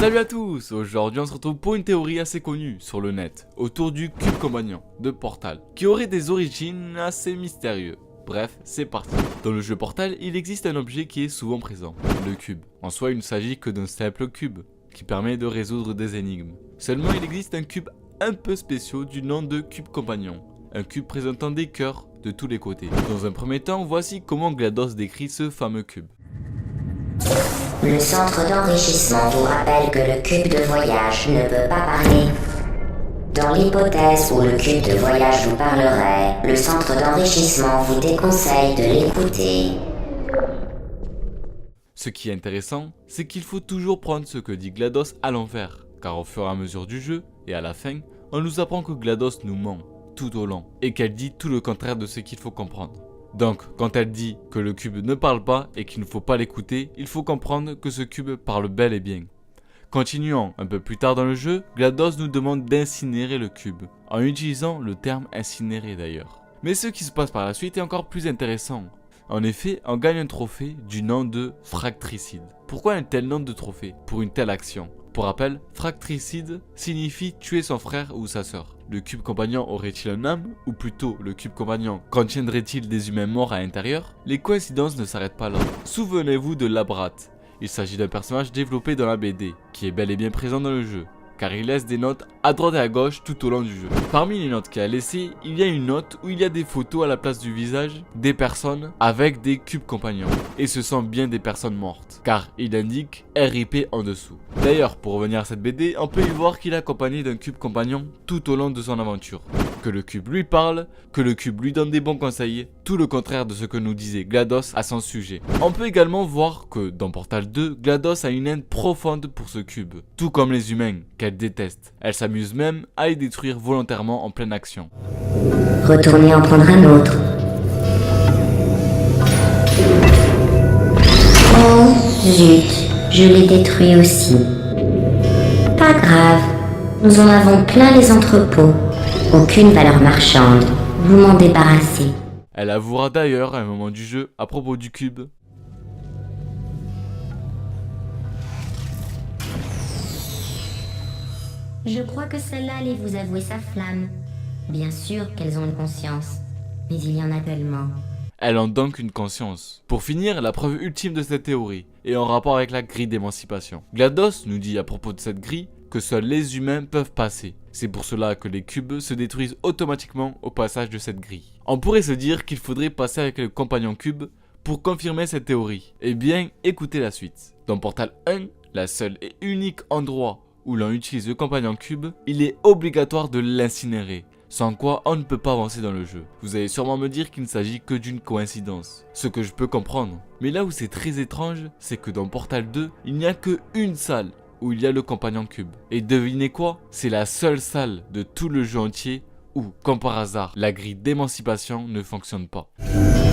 Salut à tous, aujourd'hui on se retrouve pour une théorie assez connue sur le net, autour du cube compagnon de Portal, qui aurait des origines assez mystérieuses. Bref, c'est parti. Dans le jeu Portal, il existe un objet qui est souvent présent, le cube. En soi, il ne s'agit que d'un simple cube, qui permet de résoudre des énigmes. Seulement, il existe un cube un peu spécial du nom de cube compagnon, un cube présentant des cœurs de tous les côtés. Dans un premier temps, voici comment GLaDOS décrit ce fameux cube. Le centre d'enrichissement vous rappelle que le cube de voyage ne peut pas parler. Dans l'hypothèse où le cube de voyage vous parlerait, le centre d'enrichissement vous déconseille de l'écouter. Ce qui est intéressant, c'est qu'il faut toujours prendre ce que dit GLaDOS à l'envers, car au fur et à mesure du jeu, et à la fin, on nous apprend que GLaDOS nous ment tout au long, et qu'elle dit tout le contraire de ce qu'il faut comprendre. Donc, quand elle dit que le cube ne parle pas et qu'il ne faut pas l'écouter, il faut comprendre que ce cube parle bel et bien. Continuons, un peu plus tard dans le jeu, GLaDOS nous demande d'incinérer le cube, en utilisant le terme incinérer d'ailleurs. Mais ce qui se passe par la suite est encore plus intéressant. En effet, on gagne un trophée du nom de Fractricide. Pourquoi un tel nom de trophée pour une telle action? Pour rappel, Fractricide signifie tuer son frère ou sa sœur. Le cube compagnon aurait-il un âme? Ou plutôt, le cube compagnon contiendrait-il des humains morts à l'intérieur? Les coïncidences ne s'arrêtent pas là. Souvenez-vous de Labrat. Il s'agit d'un personnage développé dans la BD, qui est bel et bien présent dans le jeu, car il laisse des notes à droite et à gauche tout au long du jeu. Parmi les notes qu'il a laissées, il y a une note où il y a des photos à la place du visage des personnes avec des cubes compagnons. Et ce sont bien des personnes mortes, car il indique RIP en dessous. D'ailleurs, pour revenir à cette BD, on peut y voir qu'il est accompagné d'un cube compagnon tout au long de son aventure. Que le cube lui parle, que le cube lui donne des bons conseils, tout le contraire de ce que nous disait GLaDOS à son sujet. On peut également voir que dans Portal 2, GLaDOS a une haine profonde pour ce cube, tout comme les humains, qu'elle déteste. Elle s'amuse même à les détruire volontairement en pleine action. Retournez en prendre un autre. Oh, zut, je l'ai détruit aussi. Pas grave, nous en avons plein les entrepôts. Aucune valeur marchande, vous m'en débarrassez. Elle avouera d'ailleurs à un moment du jeu, à propos du cube, Je crois que celle-là allait vous avouer sa flamme. Bien sûr qu'elles ont une conscience, mais il y en a tellement. elle a donc une conscience. Pour finir, la preuve ultime de cette théorie est en rapport avec la grille d'émancipation. GLaDOS nous dit à propos de cette grille que seuls les humains peuvent passer. C'est pour cela que les cubes se détruisent automatiquement au passage de cette grille. On pourrait se dire qu'il faudrait passer avec le compagnon cube pour confirmer cette théorie. Eh bien, écoutez la suite. Dans Portal 1, la seule et unique endroit où l'on utilise le compagnon cube, il est obligatoire de l'incinérer, sans quoi on ne peut pas avancer dans le jeu. Vous allez sûrement me dire qu'il ne s'agit que d'une coïncidence, ce que je peux comprendre. Mais là où c'est très étrange, c'est que dans Portal 2, il n'y a qu'une salle où il y a le compagnon cube. Et devinez quoi? C'est la seule salle de tout le jeu entier où, comme par hasard, la grille d'émancipation ne fonctionne pas.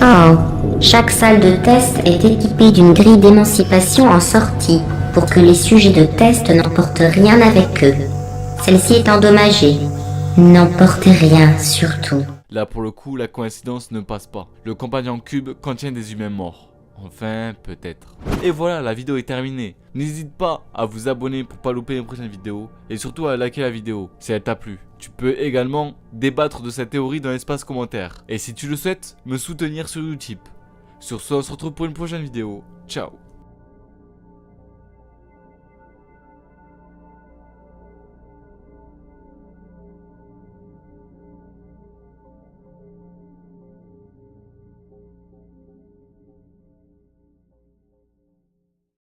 Oh, chaque salle de test est équipée d'une grille d'émancipation en sortie pour que les sujets de test n'emportent rien avec eux. Celle-ci est endommagée. N'emportez rien, surtout. Là pour le coup, la coïncidence ne passe pas. Le compagnon cube contient des humains morts. Enfin, peut-être. Et voilà, la vidéo est terminée. N'hésite pas à vous abonner pour pas louper les prochaines vidéos. Et surtout à liker la vidéo si elle t'a plu. Tu peux également débattre de cette théorie dans l'espace commentaire. Et si tu le souhaites, me soutenir sur Utip. Sur ce, on se retrouve pour une prochaine vidéo. Ciao.